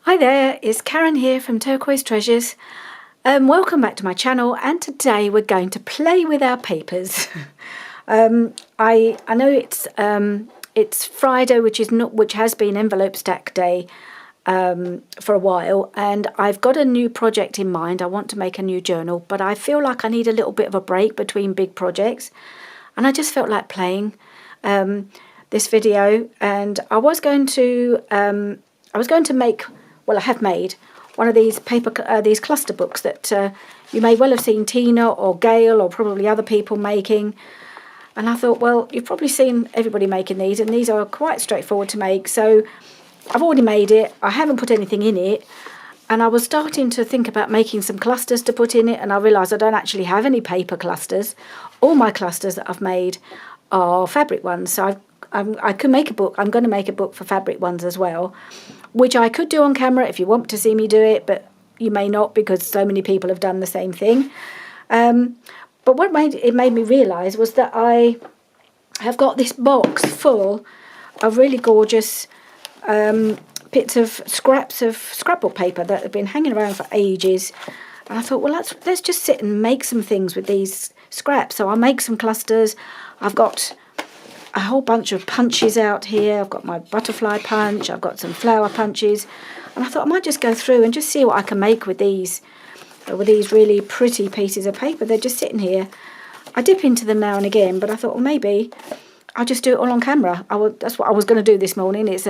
Hi there, it's Karen here from Turquoise Treasures. Welcome back to my channel, and today we're going to play with our papers. I know it's Friday, which has been envelope stack day for a while, and I've got a new project in mind. I want to make a new journal, but I feel like I need a little bit of a break between big projects, and I just felt like playing this video. And I was going to make. Well, I have made one of these these cluster books that you may well have seen Tina or Gail or probably other people making. And I thought, well, you've probably seen everybody making these, and these are quite straightforward to make. So I've already made it. I haven't put anything in it. And I was starting to think about making some clusters to put in it, and I realised I don't actually have any paper clusters. All my clusters that I've made are fabric ones. So I could make a book. I'm going to make a book for fabric ones as well, which I could do on camera if you want to see me do it, but you may not because so many people have done the same thing. But what made me realise was that I have got this box full of really gorgeous bits of scraps of scrapbook paper that have been hanging around for ages. And I thought, well, let's just sit and make some things with these scraps. So I'll make some clusters. I've got a whole bunch of punches out here. I've got my butterfly punch, I've got some flower punches, and I thought I might just go through and just see what I can make with these really pretty pieces of paper. They're just sitting here. I dip into them now and again, but I thought, well, maybe I'll just do it all on camera. That's what I was going to do this morning. It's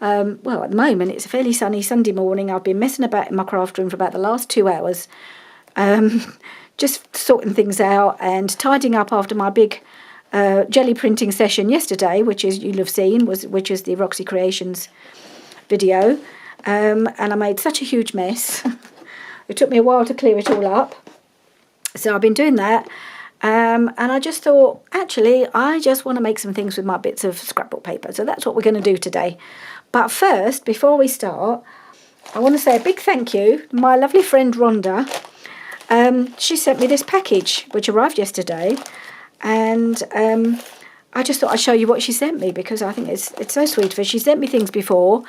well, at the moment it's a fairly sunny Sunday morning. I've been messing about in my craft room for about the last 2 hours, just sorting things out and tidying up after my big jelly printing session yesterday, which is you'll have seen, which is the Roxy Creations video, and I made such a huge mess. It took me a while to clear it all up, so I've been doing that, and I just thought, actually, I just want to make some things with my bits of scrapbook paper, so that's what we're going to do today. But first, before we start, I want to say a big thank you to my lovely friend Rhonda. She sent me this package, which arrived yesterday. And I just thought I'd show you what she sent me, because I think it's so sweet of her. She sent me things before.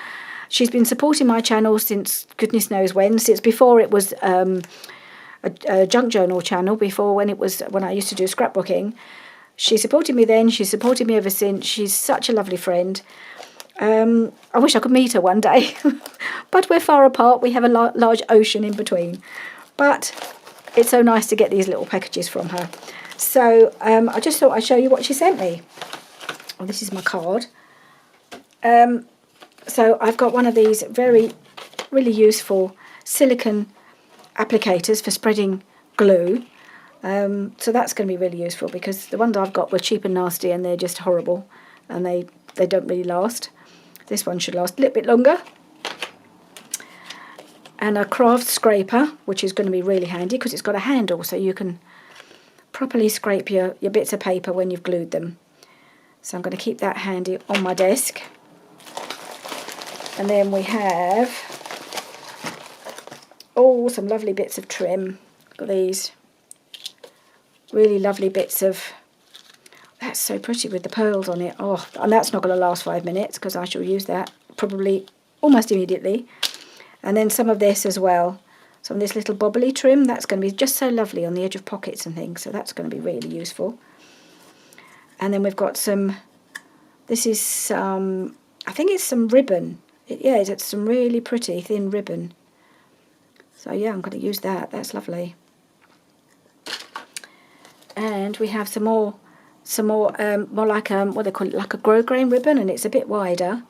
She's been supporting my channel since goodness knows when, since before it was a junk journal channel, before when I used to do scrapbooking. She supported me then, she's supported me ever since. She's such a lovely friend. I wish I could meet her one day, but we're far apart. We have a large ocean in between. But it's so nice to get these little packages from her. So I just thought I'd show you what she sent me. Oh, this is my card. So I've got one of these really useful silicone applicators for spreading glue. So that's going to be really useful, because the ones I've got were cheap and nasty, and they're just horrible, and they don't really last. This one should last a little bit longer. And a craft scraper, which is going to be really handy because it's got a handle, so you can properly scrape your bits of paper when you've glued them. So I'm going to keep that handy on my desk. And then we have some lovely bits of trim. Got these really lovely bits of, that's so pretty with the pearls on it. Oh, and that's not going to last 5 minutes, because I shall use that probably almost immediately. And then some of this as well. Some of this little bobbly trim, that's going to be just so lovely on the edge of pockets and things, so that's going to be really useful. And then we've got some, this is some, I think it's some ribbon. It's some really pretty thin ribbon. So yeah, I'm going to use that, that's lovely. And we have some more like what they call it, like a grosgrain ribbon, and it's a bit wider.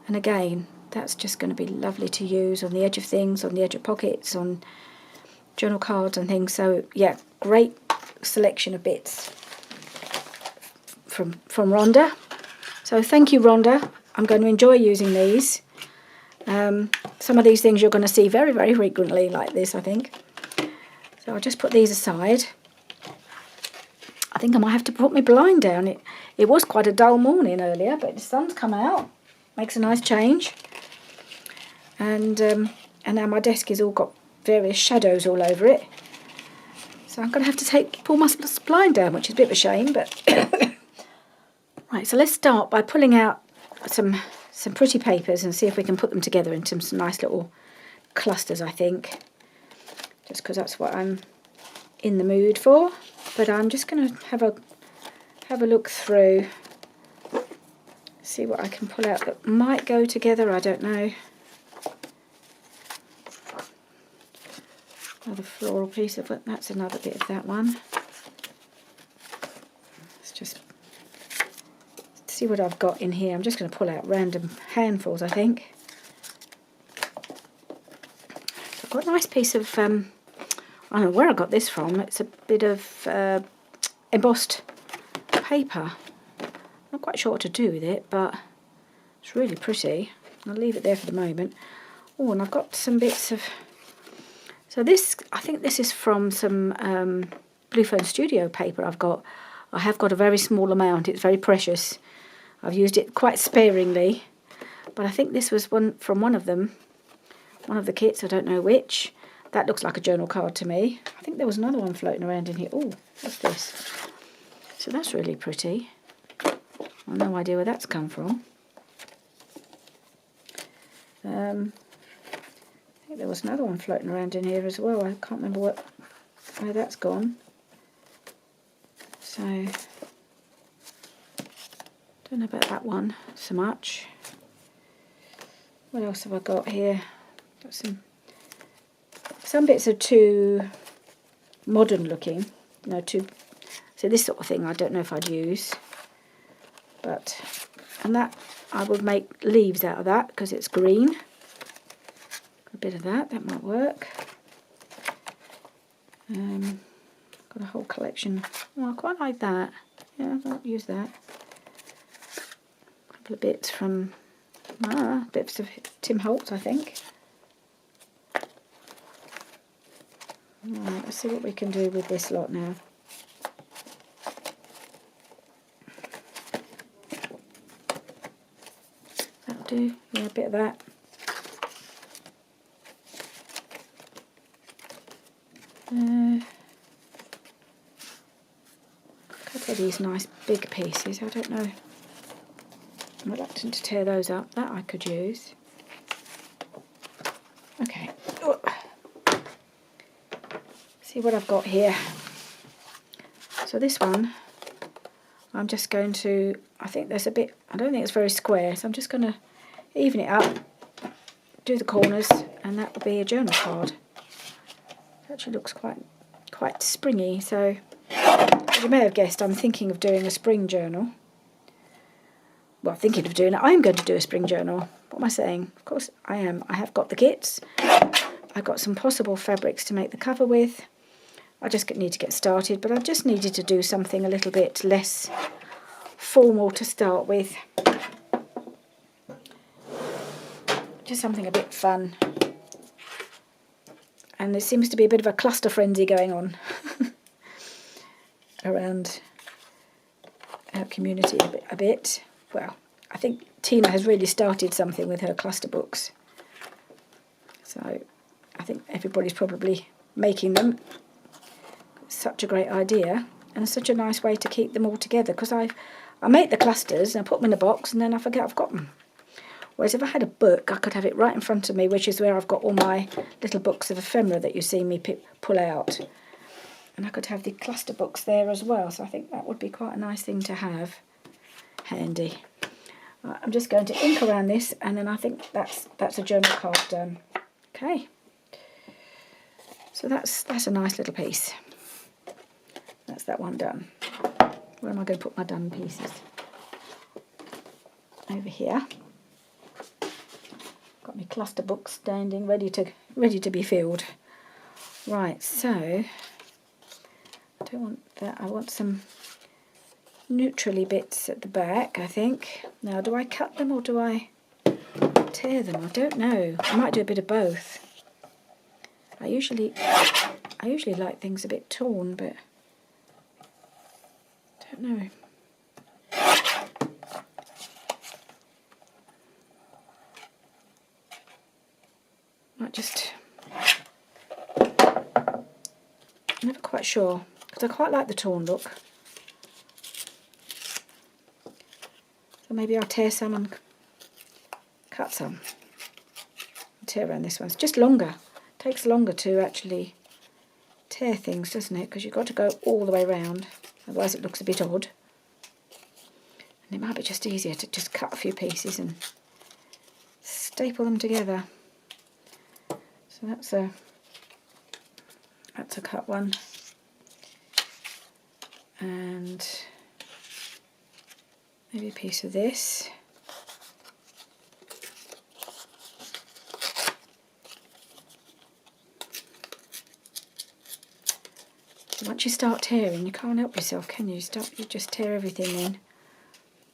And again, that's just going to be lovely to use on the edge of things, on the edge of pockets, on journal cards and things. So yeah, great selection of bits from Rhonda. So thank you, Rhonda. I'm going to enjoy using these. Some of these things you're going to see very, very frequently like this, I think. So I'll just put these aside. I think I might have to put my blind down. It was quite a dull morning earlier, but the sun's come out. Makes a nice change. And now my desk has all got various shadows all over it. So I'm going to have to pull my blind down, which is a bit of a shame. But right, so let's start by pulling out some some pretty papers and see if we can put them together into some nice little clusters, I think. Just because that's what I'm in the mood for. But I'm just going to have a look through, see what I can pull out that might go together. I don't know. Another floral piece of it. That's another bit of that one. Let's just see what I've got in here. I'm just going to pull out random handfuls, I think. I've got a nice piece of, I don't know where I got this from. It's a bit of embossed paper. Not quite sure what to do with it, but it's really pretty. I'll leave it there for the moment. Oh, and I've got some bits of... So this, I think this is from some Blue Phone Studio paper I've got. I have got a very small amount. It's very precious. I've used it quite sparingly. But I think this was one from one of them. One of the kits, I don't know which. That looks like a journal card to me. I think there was another one floating around in here. Oh, what's this? So that's really pretty. I've no idea where that's come from. I think there was another one floating around in here as well. I can't remember where that's gone. So, don't know about that one so much. What else have I got here? Got some bits are too modern looking. So this sort of thing I don't know if I'd use. And that I would make leaves out of that because it's green. A bit of that might work. Got a whole collection. Oh, I quite like that. Yeah, I'll use that. A couple of bits from bits of Tim Holtz, I think. Right, let's see what we can do with this lot now. That'll do. Yeah, a bit of that. A couple of these nice big pieces. I don't know. I'm reluctant to tear those up. That I could use. Okay. See what I've got here. So this one, I'm just going to, I think there's a bit, I don't think it's very square, so I'm just going to even it up, do the corners, and that will be a journal card. It actually looks quite springy, so as you may have guessed, I'm thinking of doing a spring journal. Well, thinking of doing it, I'm going to do a spring journal. What am I saying? Of course I am. I have got the kits. I've got some possible fabrics to make the cover with. I just need to get started, but I just needed to do something a little bit less formal to start with. Just something a bit fun. And there seems to be a bit of a cluster frenzy going on around our community a bit. Well, I think Tina has really started something with her cluster books. So I think everybody's probably making them. It's such a great idea and such a nice way to keep them all together, because I make the clusters and I put them in a box and then I forget I've got them. Whereas if I had a book, I could have it right in front of me, which is where I've got all my little books of ephemera that you see me pull out. And I could have the cluster books there as well, so I think that would be quite a nice thing to have handy. I'm just going to ink around this, and then I think that's a journal card done. Okay. So that's a nice little piece. That's that one done. Where am I going to put my done pieces? Over here. Got my cluster books standing ready to be filled. Right, so I don't want that. I want some neutrally bits at the back, I think. Now, do I cut them or do I tear them? I don't know. I might do a bit of both. I usually like things a bit torn, but I don't know. Might just, I'm never quite sure, because I quite like the torn look. So maybe I'll tear some and cut some. Tear around this one. It's just longer. It takes longer to actually tear things, doesn't it? Because you've got to go all the way round. Otherwise it looks a bit odd. And it might be just easier to just cut a few pieces and staple them together. So that's a cut one. And maybe a piece of this. Once you start tearing, you can't help yourself, can you? You just tear everything in.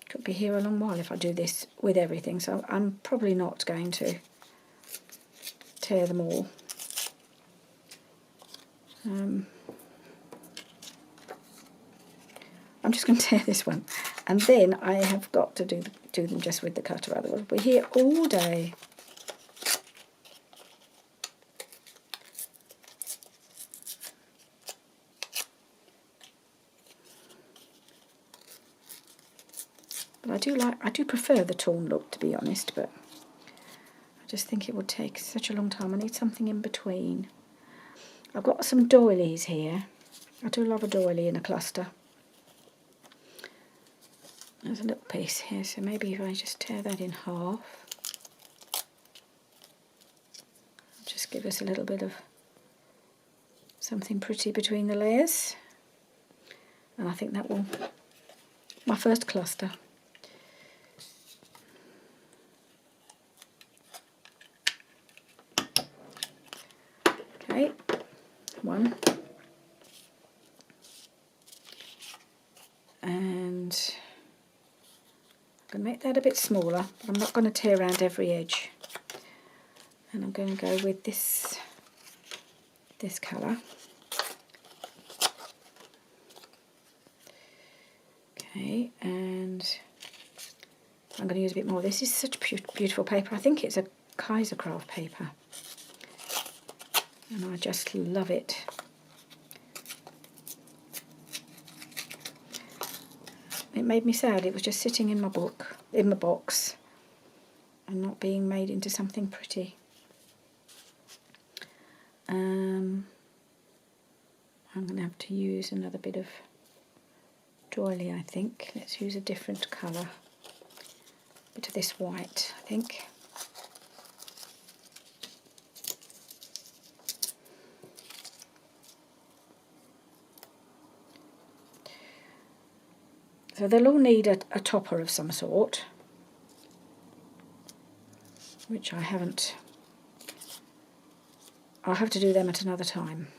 Could be here a long while if I do this with everything, so I'm probably not going to tear them all. I'm just going to tear this one, and then I have got to do them just with the cutter, otherwise we're here all day. But I do prefer the torn look, to be honest, but I just think it would take such a long time. I need something in between. I've got some doilies here. I do love a doily in a cluster. There's a little piece here, so maybe if I just tear that in half, just give us a little bit of something pretty between the layers. And I think that will, my first cluster. Okay, one. And I'm going to make that a bit smaller, but I'm not going to tear around every edge. And I'm going to go with this colour. Okay, and I'm going to use a bit more. This is such beautiful paper. I think it's a Kaisercraft paper. And I just love it. It made me sad. It was just sitting in my box, and not being made into something pretty. I'm going to have to use another bit of doily, I think. Let's use a different colour. A bit of this white, I think. So they'll all need a topper of some sort, which I haven't. I'll have to do them at another time.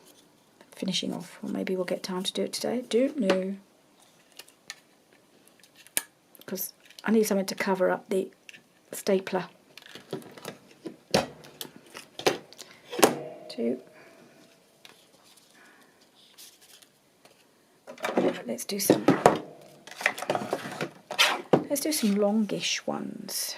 Finishing off, or maybe we'll get time to do it today. Don't know. Because I need something to cover up the stapler. Two. Let's do some longish ones.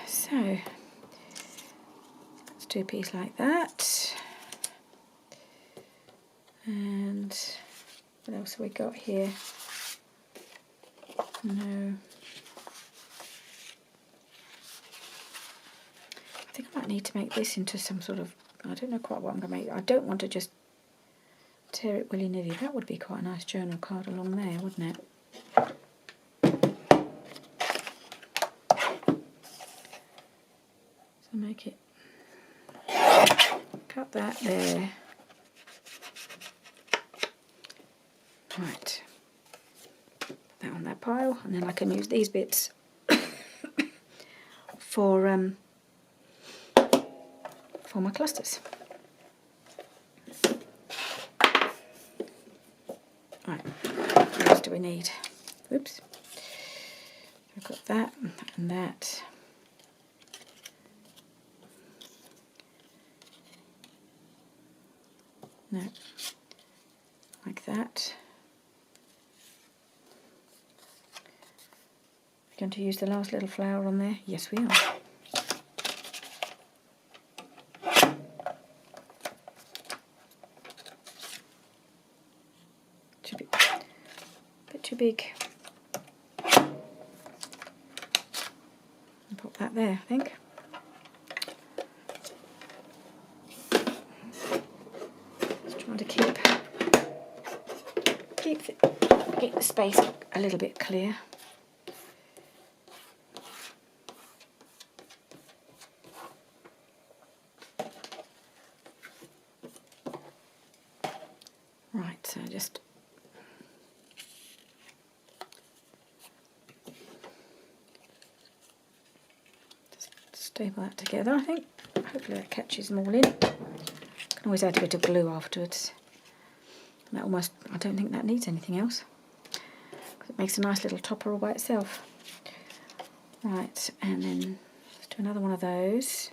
So let's do a piece like that. And what else have we got here? No. I think I might need to make this into some sort of, I don't know quite what I'm going to make. I don't want to just tear it willy-nilly. That would be quite a nice journal card along there, wouldn't it? So make it, cut that there. Right, put that on that pile, and then I can use these bits for my clusters. Right, what else do we need? Oops, I've got that and that. No, like that. We're going to use the last little flower on there. Yes, we are. Too big. I'll pop that there, I think. Just trying to keep the space a little bit clear. Right, so just staple that together, I think. Hopefully that catches them all in. Can always add a bit of glue afterwards. That almost, I don't think that needs anything else. It makes a nice little topper all by itself. Right, and then let's do another one of those.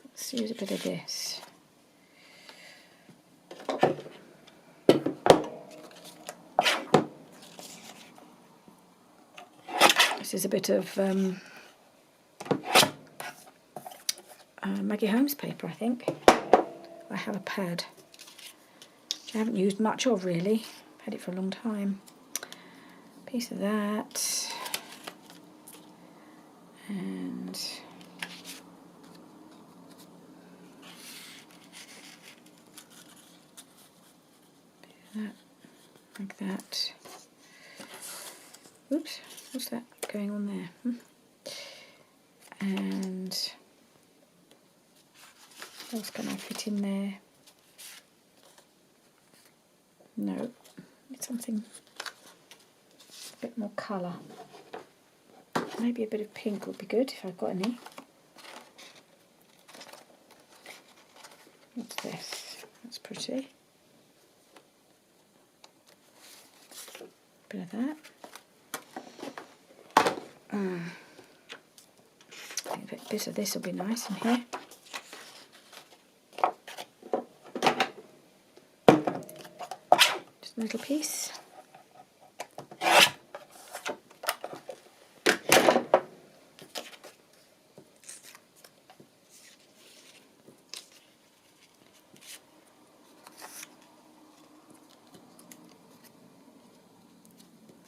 Let's use a bit of this. This is a bit of Maggie Holmes paper, I think. I have a pad, which I haven't used much of really. I've had it for a long time. Piece of that, and that, like that. Oops, what's that going on there? And what else can I fit in there? No, it's something a bit more colour. Maybe a bit of pink would be good if I've got any. What's this? That's pretty. Bit of that. I think a bit of this will be nice in here. Just a little piece.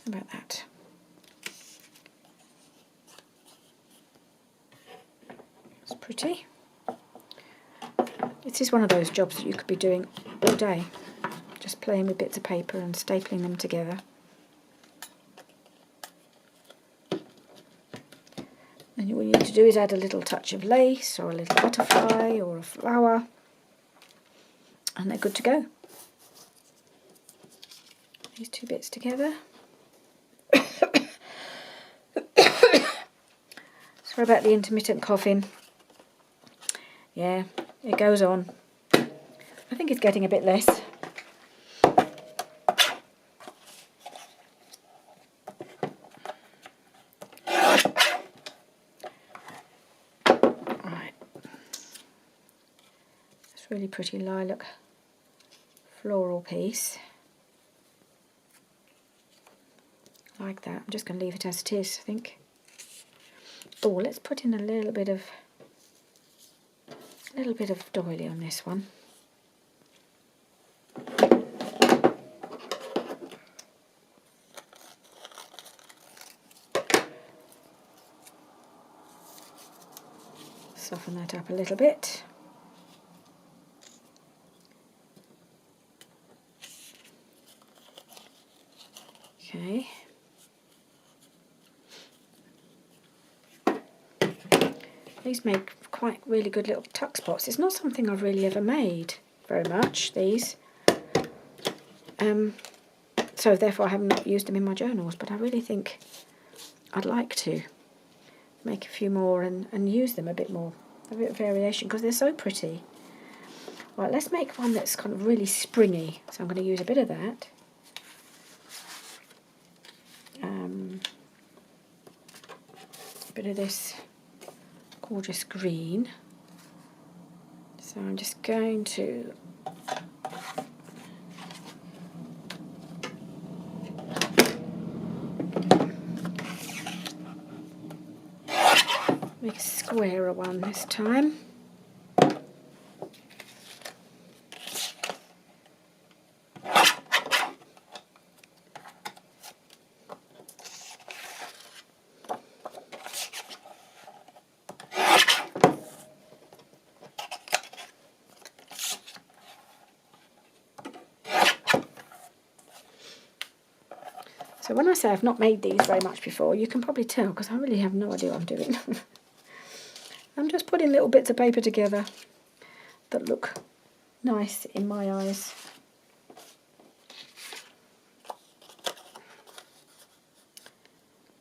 How about that? It's pretty. It is one of those jobs that you could be doing all day, just playing with bits of paper and stapling them together. And all you need to do is add a little touch of lace or a little butterfly or a flower, and they're good to go. These two bits together. Sorry about the intermittent coughing. Yeah, it goes on. I think it's getting a bit less. Right. It's really pretty lilac floral piece. Like that. I'm just going to leave it as it is, I think. Oh, let's put in a little bit of doily on this one. Soften that up a little bit. Okay. These make quite really good little tuck spots. It's not something I've really ever made very much, these. So therefore I have not used them in my journals, but I really think I'd like to make a few more and use them a bit more. A bit of variation, because they're so pretty. Right, let's make one that's kind of really springy. So I'm going to use a bit of that. A bit of this gorgeous green. So I'm just going to Make a squarer one this time. So when I say I've not made these very much before, you can probably tell because I really have no idea what I'm doing. I'm just putting little bits of paper together that look nice in my eyes.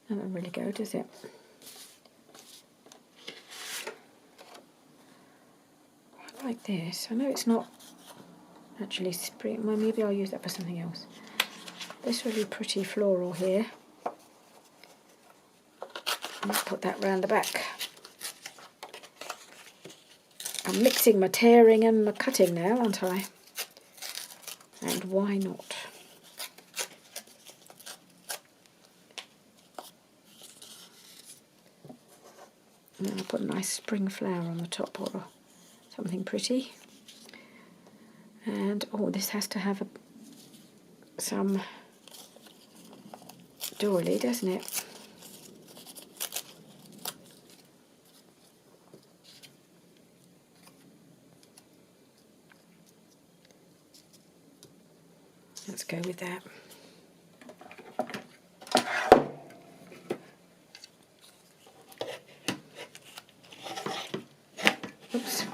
That doesn't really go, does it? I like this. I know it's not actually spring. Well, maybe I'll use that for something else. This really pretty floral here. Let's put that round the back. I'm mixing my tearing and my cutting now, aren't I? And why not? And then I'll put a nice spring flower on the top or something pretty. And oh, this has to have some doily, doesn't it? Let's go with that. Oops.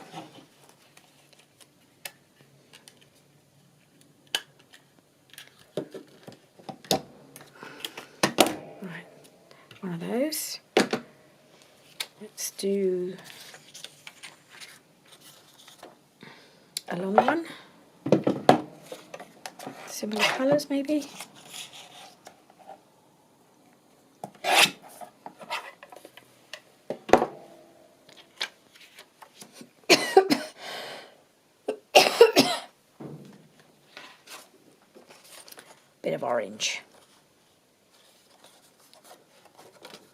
Right, one of those. Let's do a long one. Similar colours maybe. Bit of orange.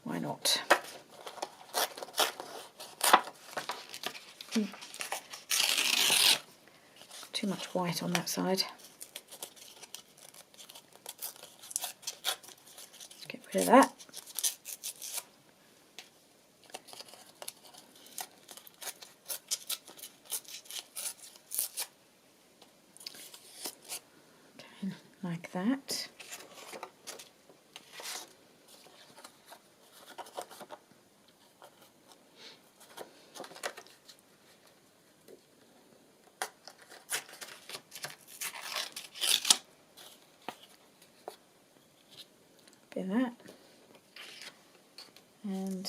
Why not? Too much white on that side. Let's get rid of that. Okay, like that. Bit of that. And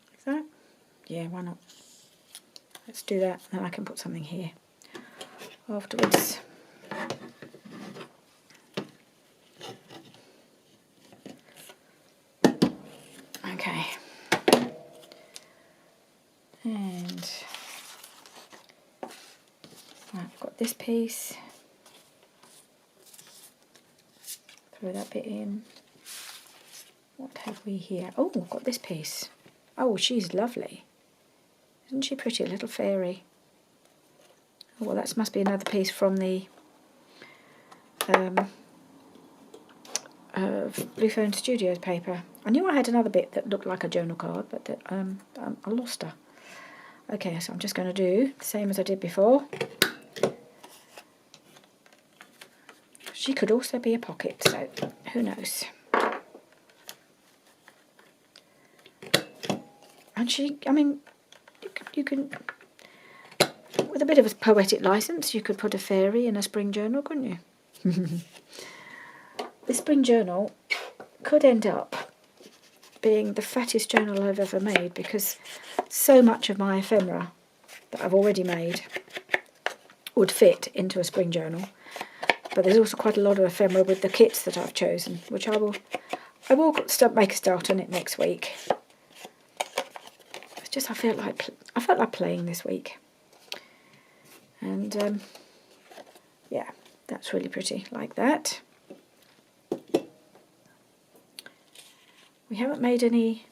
like that. Yeah, why not? Let's do that, and then I can put something here afterwards. Okay. And I've got this piece. Throw that bit in. What have we here? Oh, I've got this piece. Oh, she's lovely. Isn't she pretty, a little fairy? Oh, well, that must be another piece from the Blue Phone Studios paper. I knew I had another bit that looked like a journal card, but that I lost her. Okay, so I'm just going to do the same as I did before. She could also be a pocket, so who knows. And she, I mean, you can, with a bit of a poetic license, you could put a fairy in a spring journal, couldn't you? This spring journal could end up being the fattest journal I've ever made, because so much of my ephemera that I've already made would fit into a spring journal. But there's also quite a lot of ephemera with the kits that I've chosen, which I will make a start on it next week. It's just I felt like playing this week, and yeah, that's really pretty like that. We haven't made any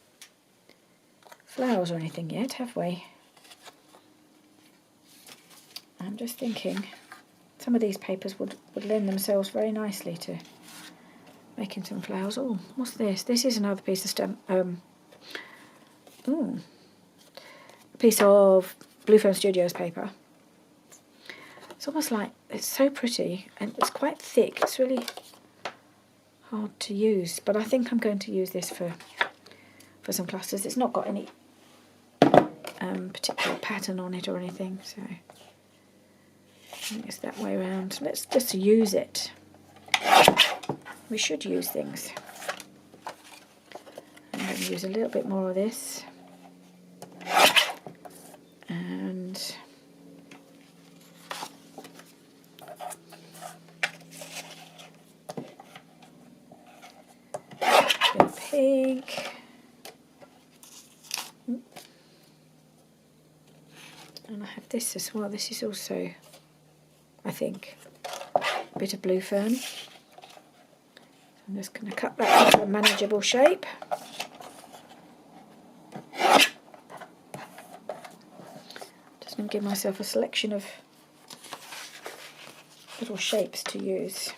flowers or anything yet, have we? I'm just thinking some of these papers would lend themselves very nicely to making some flowers. Oh, what's this? This is another piece of stamp. A piece of Blue Foam Studios paper. It's almost like, it's so pretty and it's quite thick. It's really hard to use, but I think I'm going to use this for some clusters. It's not got any particular pattern on it or anything, so I think it's that way around. Let's just use it. We should use things. I'm going to use a little bit more of this. And a bit of pink. And I have this as well. This is also, I think, a bit of blue fern. I'm just going to cut that into a manageable shape. Just going to give myself a selection of little shapes to use.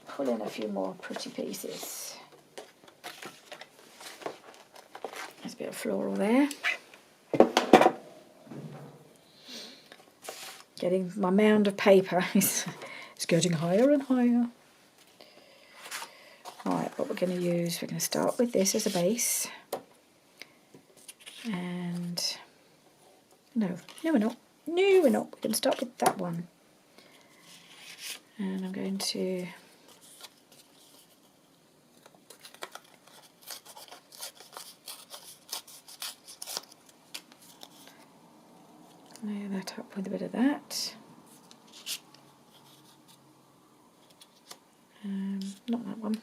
Pull in a few more pretty pieces. There's a bit of floral there. Getting my mound of paper is getting higher and higher. Alright, what we're going to use, we're going to start with this as a base. And no we're not. No, we're not. We're going to start with that one. And I'm going to layer that up with a bit of that. Not that one.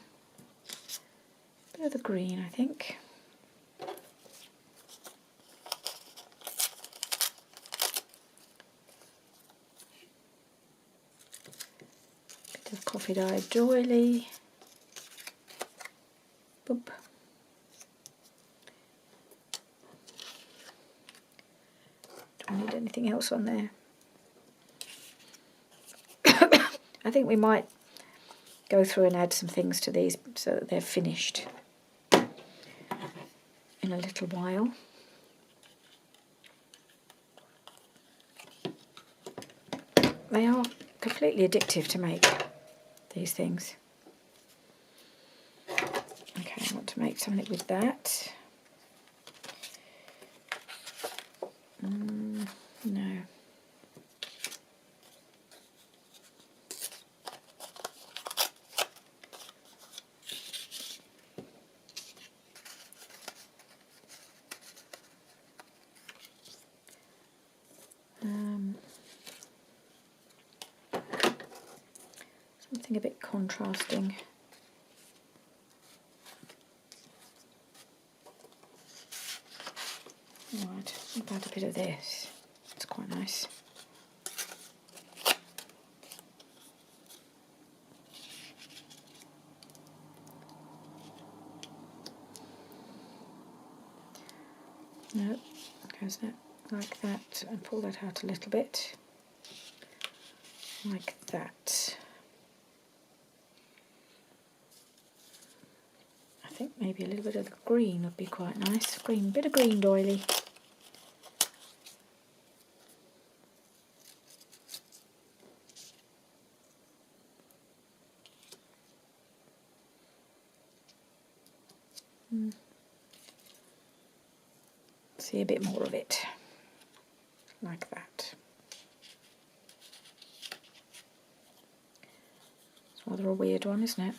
A bit of the green, I think. Bit of coffee-dyed doily. Boop. Don't need anything else on there. I think we might go through and add some things to these so that they're finished in a little while. They are completely addictive to make, these things. Okay, I want to make something with that. No. Something a bit contrasting. Right, what about a bit of this? It's quite nice. No, goes that like that, and pull that out a little bit, like that. I think maybe a little bit of the green would be quite nice. Green, bit of green doily. See a bit more of it, like that. Rather a weird one, isn't it?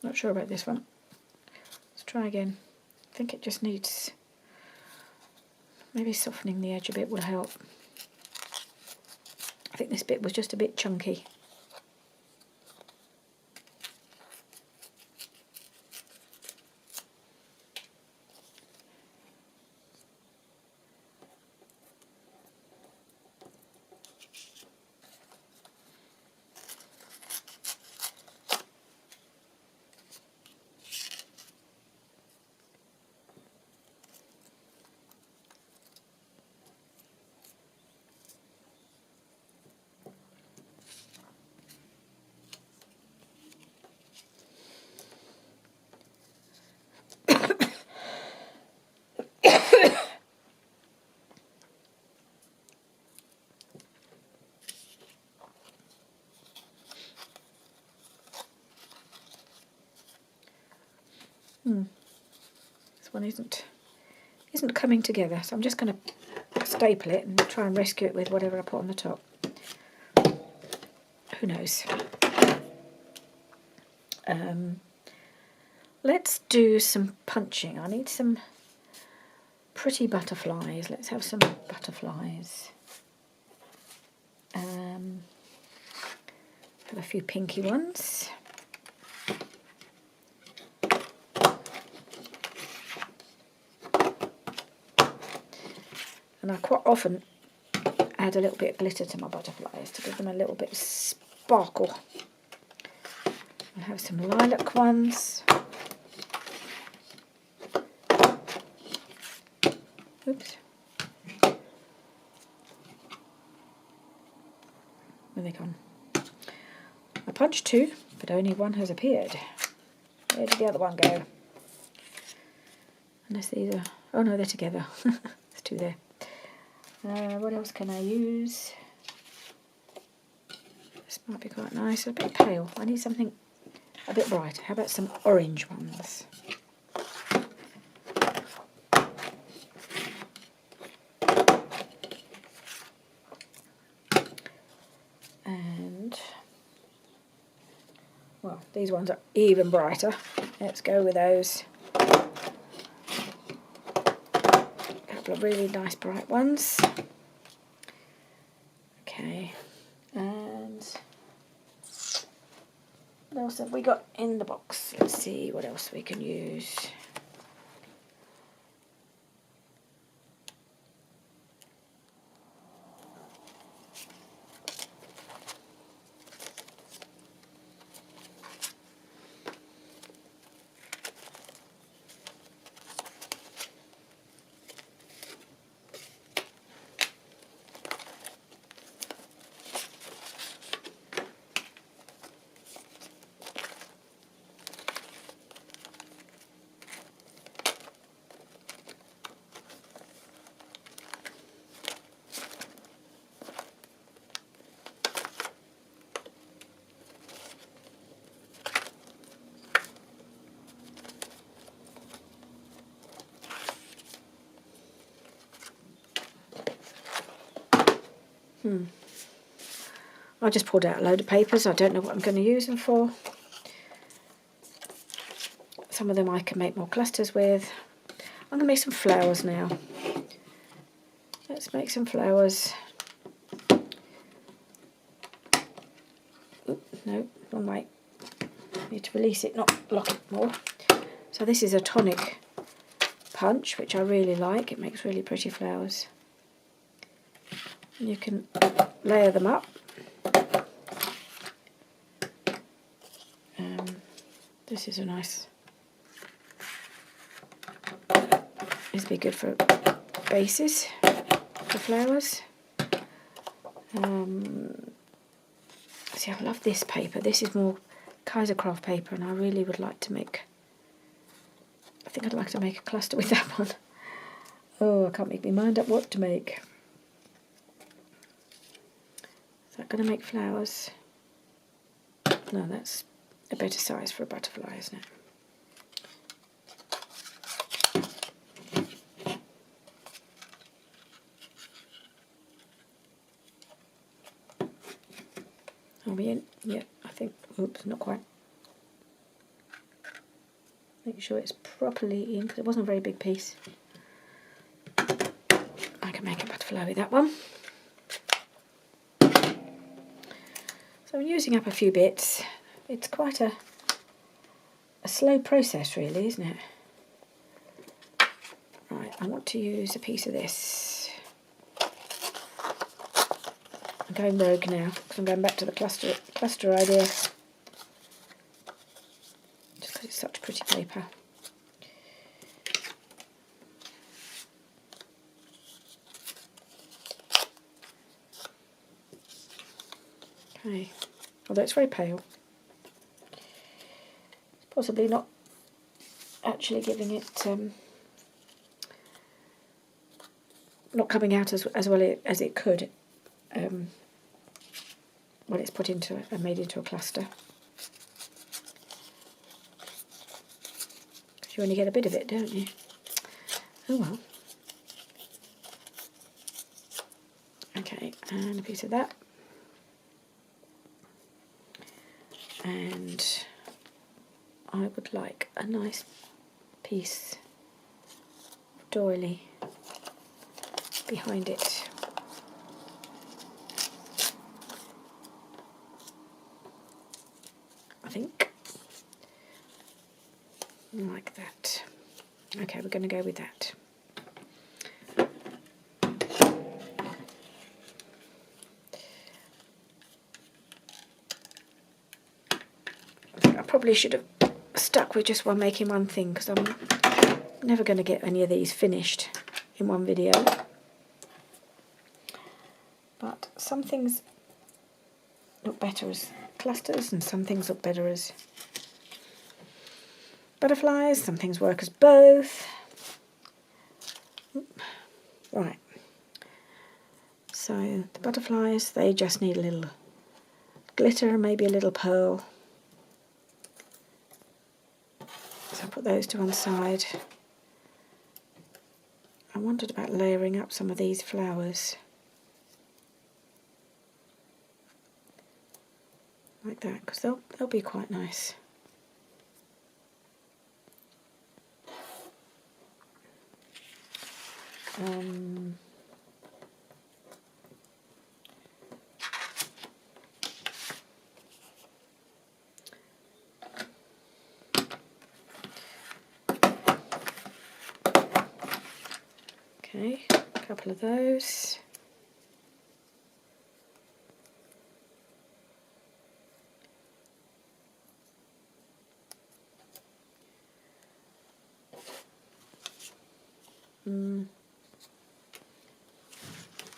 Not sure about this one. Let's try again. I think it just needs, maybe softening the edge a bit will help. I think this bit was just a bit chunky. This one isn't coming together, so I'm just going to staple it and try and rescue it with whatever I put on the top. Who knows? Let's do some punching. I need some pretty butterflies. Let's have some butterflies. Have a few pinky ones. And I quite often add a little bit of glitter to my butterflies to give them a little bit of sparkle. I'll have some lilac ones. Oops. Where they gone? I punched two, but only one has appeared. Where did the other one go? Unless these are... oh no, they're together. There's two there. What else can I use? This might be quite nice. A bit pale. I need something a bit brighter. How about some orange ones? And, well, these ones are even brighter. Let's go with those. Couple of really nice bright ones. Okay, and what else have we got in the box? Let's see what else we can use. I just pulled out a load of papers. I don't know what I'm going to use them for. Some of them I can make more clusters with. I'm going to make some flowers now. Let's make some flowers. Oop, no, wrong way. Need to release it, not lock it more. So this is a tonic punch, which I really like. It makes really pretty flowers. And you can layer them up. This is a nice, this would be good for bases for flowers. See, I love this paper. This is more Kaisercraft paper, and I really would like to make, I think I'd like to make a cluster with that one. Oh, I can't make my mind up what to make. Is that going to make flowers? No, that's a better size for a butterfly, isn't it? Are we in? Yeah, I think, oops, not quite. Make sure it's properly in, because it wasn't a very big piece. I can make a butterfly with that one. So I'm using up a few bits. It's quite a slow process really, isn't it? Right, I want to use a piece of this. I'm going rogue now, because I'm going back to the cluster idea. Just because it's such pretty paper. Okay, although it's very pale. It's possibly not actually giving it, not coming out as well as it could when it's put into and made into a cluster. Because you only get a bit of it, don't you? Oh well. Okay, and a piece of that. And I would like a nice piece of doily behind it. I think. Like that. Okay, we're going to go with that. I probably should have stuck with just making one thing, because I'm never going to get any of these finished in one video. But some things look better as clusters and some things look better as butterflies, some things work as both. Right, so the butterflies, they just need a little glitter, maybe a little pearl. So I'll put those to one side. I wondered about layering up some of these flowers. Like that, because they'll be quite nice. Okay, a couple of those.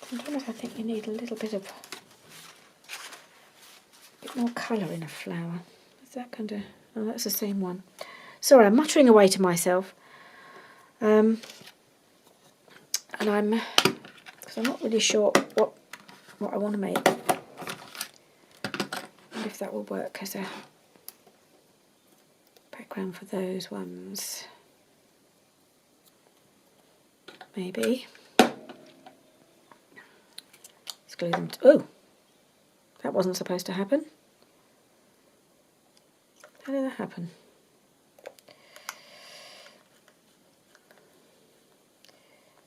Sometimes I think you need a little bit more colour in a flower. Is that kind of... Oh, that's the same one. Sorry, I'm muttering away to myself. And because I'm not really sure what I want to make. And if that will work as a background for those ones. Maybe. Let's glue them. Oh! That wasn't supposed to happen. How did that happen?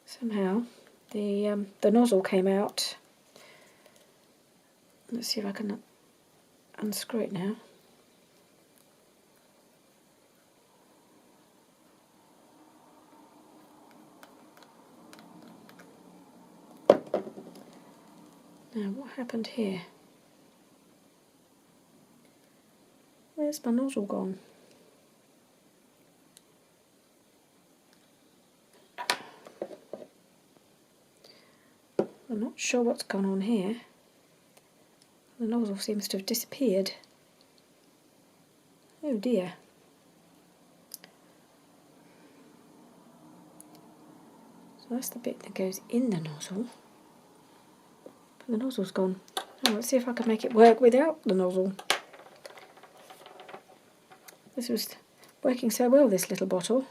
Somehow the nozzle came out. Let's see if I can unscrew it now. Now what happened here? Where's my nozzle gone? I'm not sure what's gone on here. The nozzle seems to have disappeared. Oh dear. So that's the bit that goes in the nozzle. But the nozzle's gone. Oh, let's see if I can make it work without the nozzle. This was working so well, this little bottle.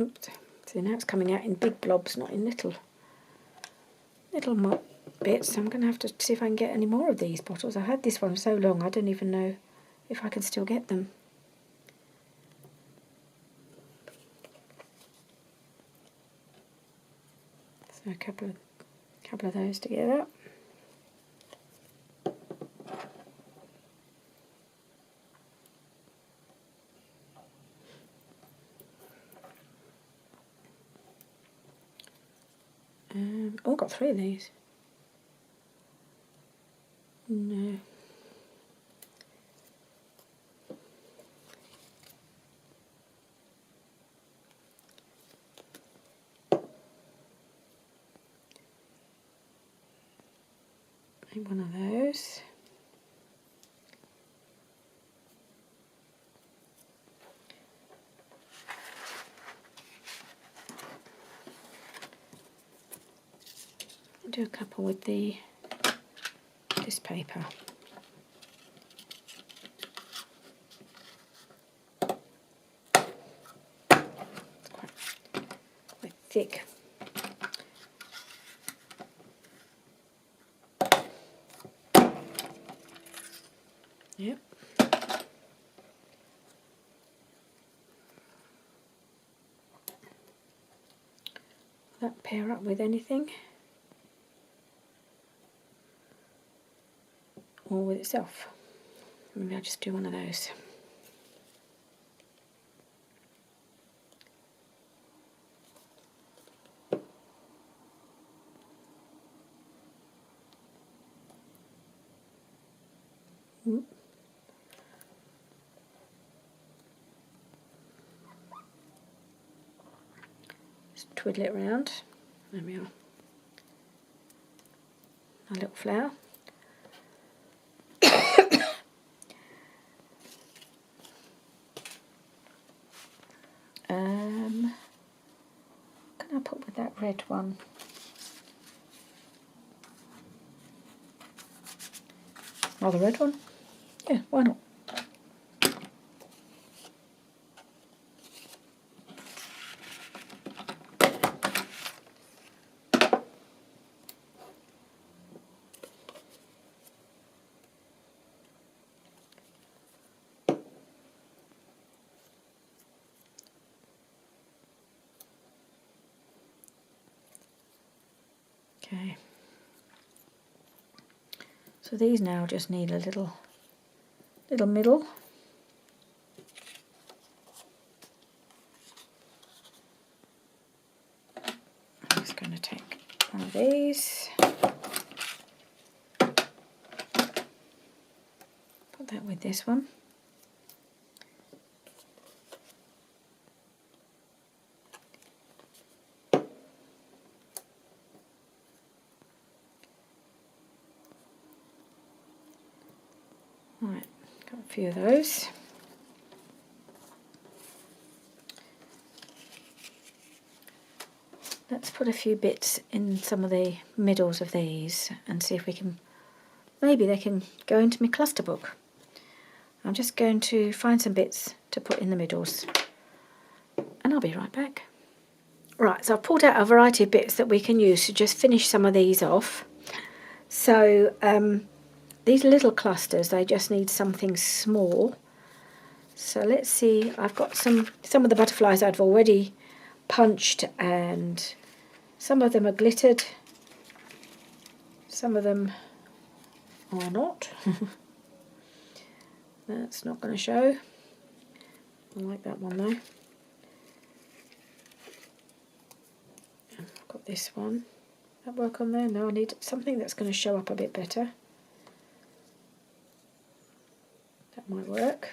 Oops. See, now it's coming out in big blobs, not in little bits. I'm going to have to see if I can get any more of these bottles. I've had this one so long, I don't even know if I can still get them. So a couple of those together. Oh, got 3 of these. No. Maybe one of those. I'll do a couple with this paper. It's quite thick. Yep. Will that pair up with anything? Or with itself? Maybe I'll just do one of those. Just twiddle it around. There we are. A little flower. What can I put with that red one? Oh, the red one? Yeah, why not? Okay. So these now just need a little middle. I'm just going to take one of these. Put that with this one. Right, got a few of those. Let's put a few bits in some of the middles of these and see if we can, maybe they can go into my cluster book. I'm just going to find some bits to put in the middles and I'll be right back. Right, so I've pulled out a variety of bits that we can use to just finish some of these off. So these little clusters, they just need something small. So let's see, I've got some of the butterflies I've already punched and some of them are glittered, some of them are not. That's not going to show. I like that one though. I've got this one. That work on there? No, I need something that's going to show up a bit better. That might work.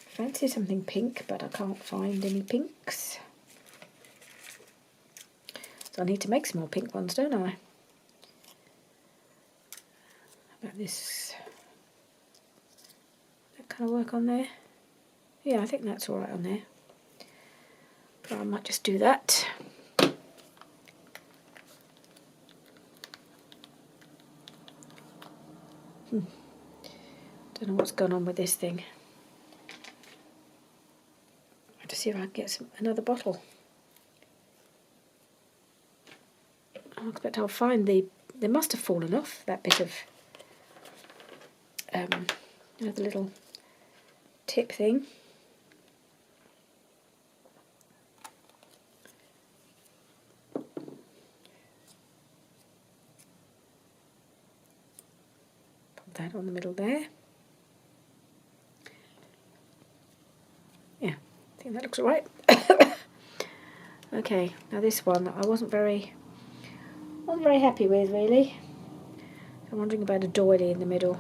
Fancy something pink, but I can't find any pinks. So I need to make some more pink ones, don't I? How about this? That kind of work on there? Yeah, I think that's alright on there. But I might just do that. Don't know what's gone on with this thing. I to see if I can get another bottle. I expect I'll find they must have fallen off, that bit of, you know, the little tip thing. Put that on the middle there. Yeah, I think that looks all right. Okay, now this one I wasn't very happy with, really. I'm wondering about a doily in the middle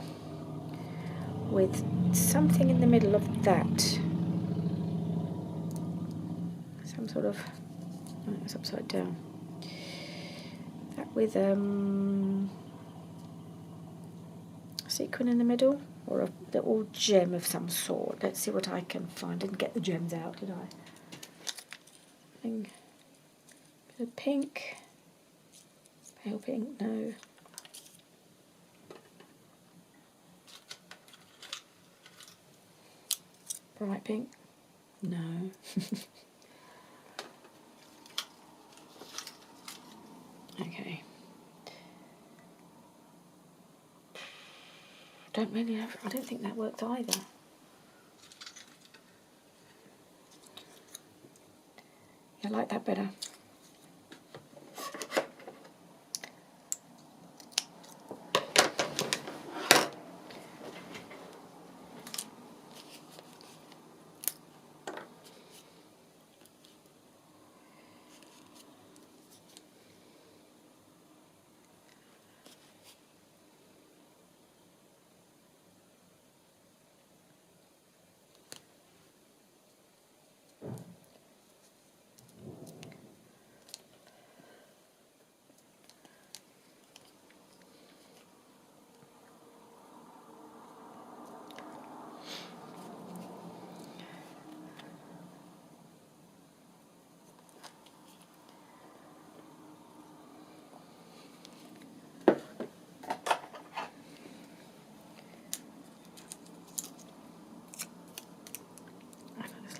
with something in the middle of that. Some sort of, oh, it's upside down. That with sequin in the middle, or a little gem of some sort. Let's see what I can find. Didn't get the gems out, did I? Bit of pink, pale pink, no. Bright pink, no. Okay. I don't think that worked either. I like that better.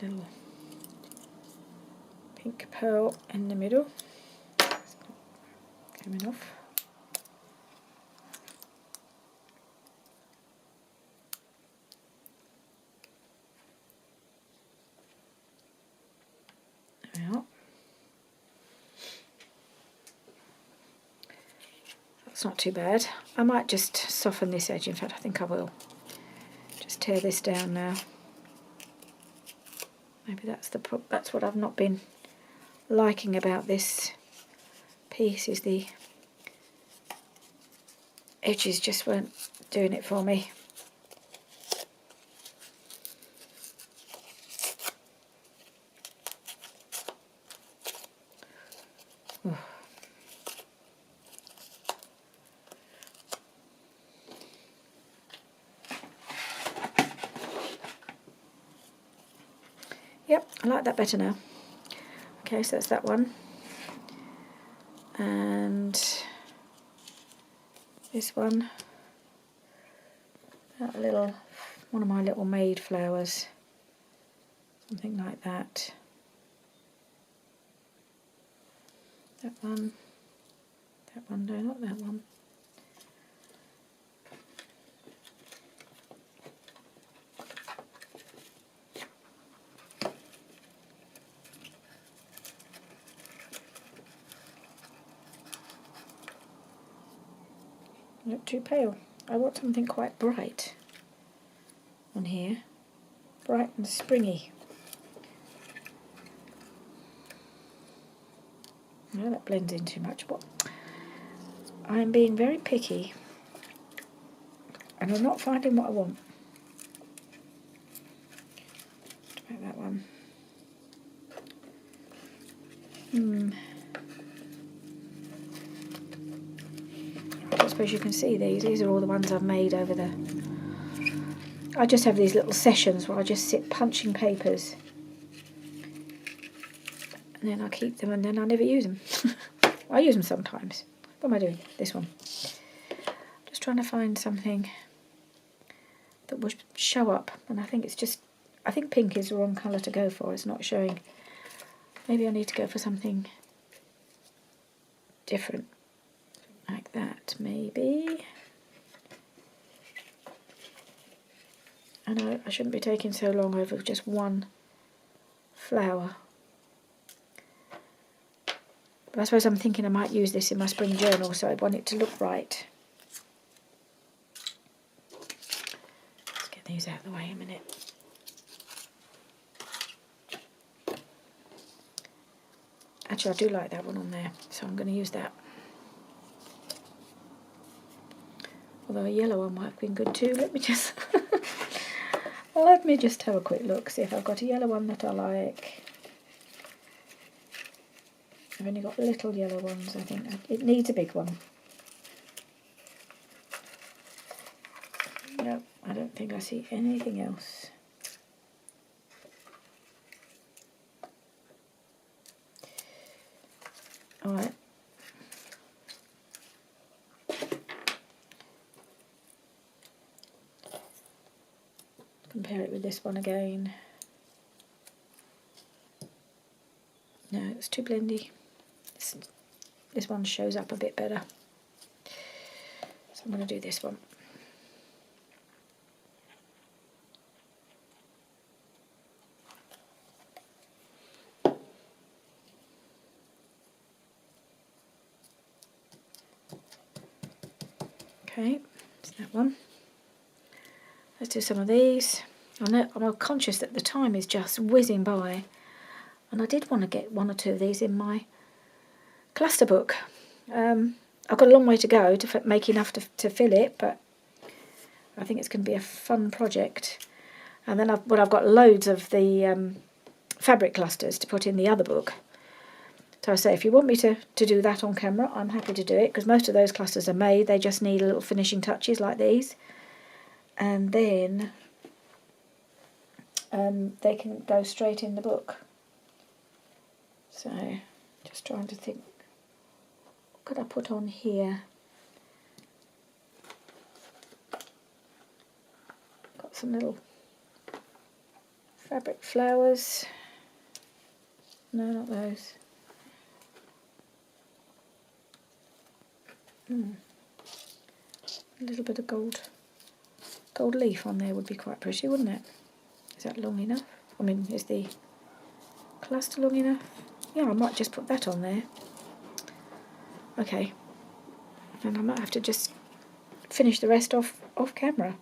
Little pink pearl in the middle, coming off. There we are. That's not too bad. I might just soften this edge. In fact, I think I will. Just tear this down now. Maybe that's what I've not been liking about this piece, is the edges just weren't doing it for me. Oh. Yep, I like that better now. Okay, so that's that one. And this one, that little, one of my little maid flowers, something like that. That one, no, not that one. Look too pale. I want something quite bright on here, bright and springy. No, that blends in too much. But I'm being very picky, and I'm not finding what I want. About that one. I suppose you can see these. These are all the ones I've made over the... I just have these little sessions where I just sit punching papers. And then I keep them, and then I never use them. I use them sometimes. What am I doing? This one. Just trying to find something that will show up, and I think it's just I think pink is the wrong colour to go for. It's not showing. Maybe I need to go for something different, like that, maybe. I know I shouldn't be taking so long over just one flower. But I suppose I'm thinking I might use this in my spring journal, so I want it to look right. Let's get these out of the way a minute. Actually, I do like that one on there, so I'm going to use that. Although a yellow one might have been good too. Let me just have a quick look, see if I've got a yellow one that I like. I've only got little yellow ones, I think. It needs a big one. No, I don't think I see anything else. Alright. Compare it with this one again. No, it's too blendy. This one shows up a bit better. So I'm going to do this one. Okay, that's that one. Let's do some of these. I know I'm conscious that the time is just whizzing by, and I did want to get one or two of these in my cluster book. I've got a long way to go to make enough to fill it, but I think it's going to be a fun project. And then I've got loads of the fabric clusters to put in the other book. So I say, if you want me to do that on camera, I'm happy to do it, because most of those clusters are made. They just need little finishing touches like these. And then they can go straight in the book. So, just trying to think, what could I put on here? Got some little fabric flowers. No, not those. A little bit of gold leaf on there would be quite pretty, wouldn't it? Is that long enough? I mean, is the cluster long enough? Yeah, I might just put that on there. Okay. And I might have to just finish the rest off camera.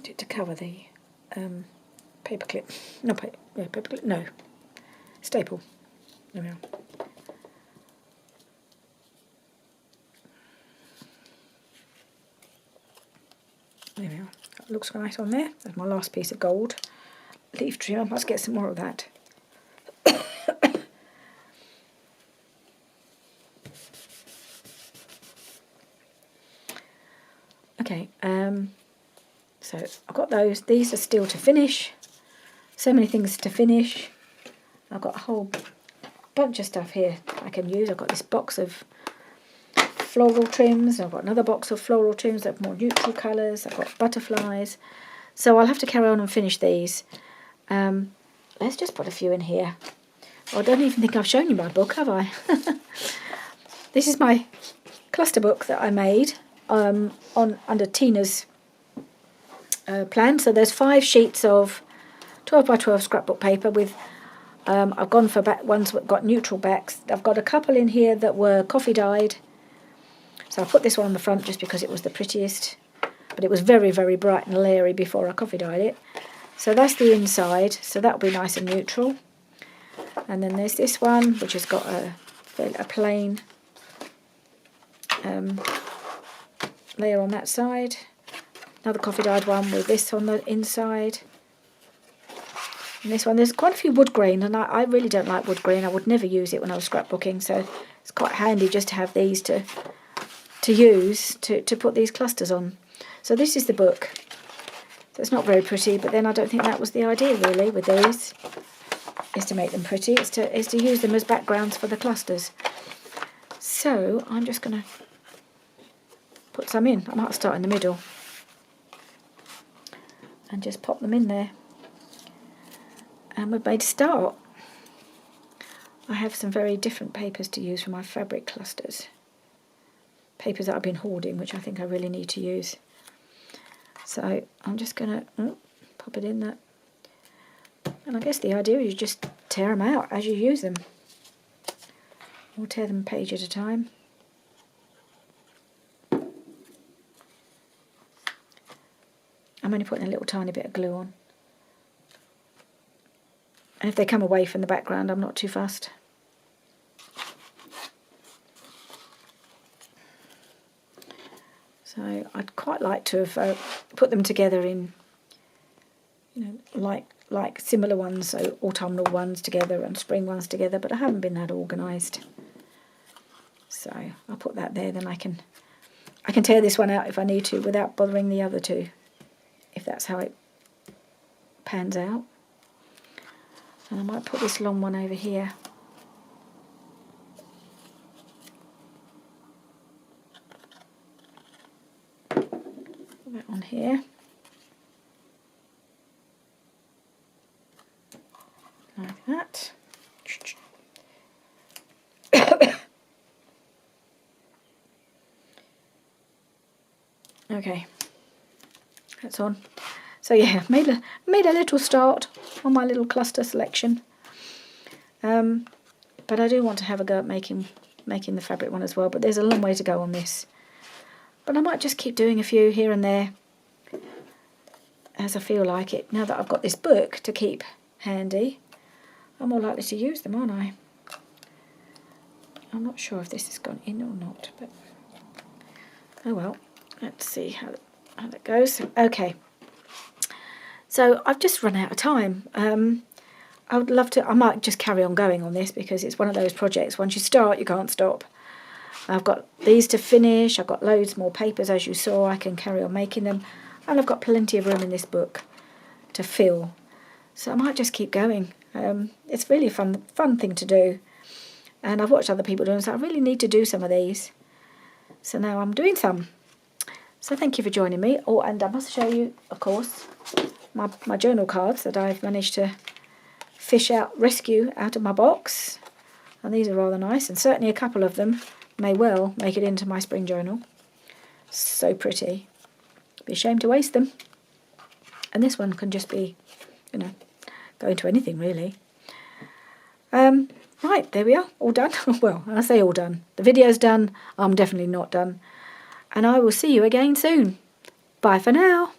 To cover the paper clip. No, paper clip, no. Staple. There we are. There we are. That looks nice on there. That's my last piece of gold leaf trim. I must get some more of that. Okay, so I've got those. These are still to finish. So many things to finish. I've got a whole bunch of stuff here I can use. I've got this box of floral trims. I've got another box of floral trims that have more neutral colours. I've got butterflies. So I'll have to carry on and finish these. Let's just put a few in here. Oh, I don't even think I've shown you my book, have I? This is my cluster book that I made under Tina's plan. So there's 5 sheets of 12 by 12 scrapbook paper with I've gone for ones that got neutral backs. I've got a couple in here that were coffee dyed. So I put this one on the front just because it was the prettiest. But it was very, very bright and leery before I coffee dyed it. So that's the inside. So that'll be nice and neutral. And then there's this one, which has got a plain layer on that side. Another coffee dyed one with this on the inside. And this one, there's quite a few wood grain, and I really don't like wood grain. I would never use it when I was scrapbooking, so it's quite handy just to have these to use to put these clusters on. So this is the book. So it's not very pretty, but then I don't think that was the idea really with these. is to make them pretty. Is to use them as backgrounds for the clusters. So I'm just going to put some in. I might start in the middle and just pop them in there. And we've made a start. I have some very different papers to use for my fabric clusters. Papers that I've been hoarding, which I think I really need to use. So I'm just going to pop it in there. And I guess the idea is you just tear them out as you use them. Or tear them a page at a time. I'm only putting a little tiny bit of glue on. And if they come away from the background, I'm not too fussed. So I'd quite like to have put them together in, like similar ones, so autumnal ones together and spring ones together, but I haven't been that organised. So I'll put that there, then I can tear this one out if I need to without bothering the other two, if that's how it pans out. And I might put this long one over here. Put that on here. Like that. Okay, that's on. So yeah, made a little start on my little cluster selection. But I do want to have a go at making the fabric one as well. But there's a long way to go on this. But I might just keep doing a few here and there as I feel like it. Now that I've got this book to keep handy, I'm more likely to use them, aren't I? I'm not sure if this has gone in or not, but oh well. Let's see how that goes. Okay. So I've just run out of time. I would love to, I might just carry on going on this because it's one of those projects, once you start you can't stop. I've got these to finish, I've got loads more papers as you saw, I can carry on making them, and I've got plenty of room in this book to fill. So I might just keep going. It's really a fun thing to do, and I've watched other people doing it, so I really need to do some of these. So now I'm doing some. So thank you for joining me. Oh, and I must show you, of course, my journal cards that I've managed to rescue out of my box. And these are rather nice, and certainly a couple of them may well make it into my spring journal. So pretty. Be a shame to waste them. And this one can just be, go into anything really. Right, there we are, all done. Well, I say all done. The video's done, I'm definitely not done. And I will see you again soon. Bye for now.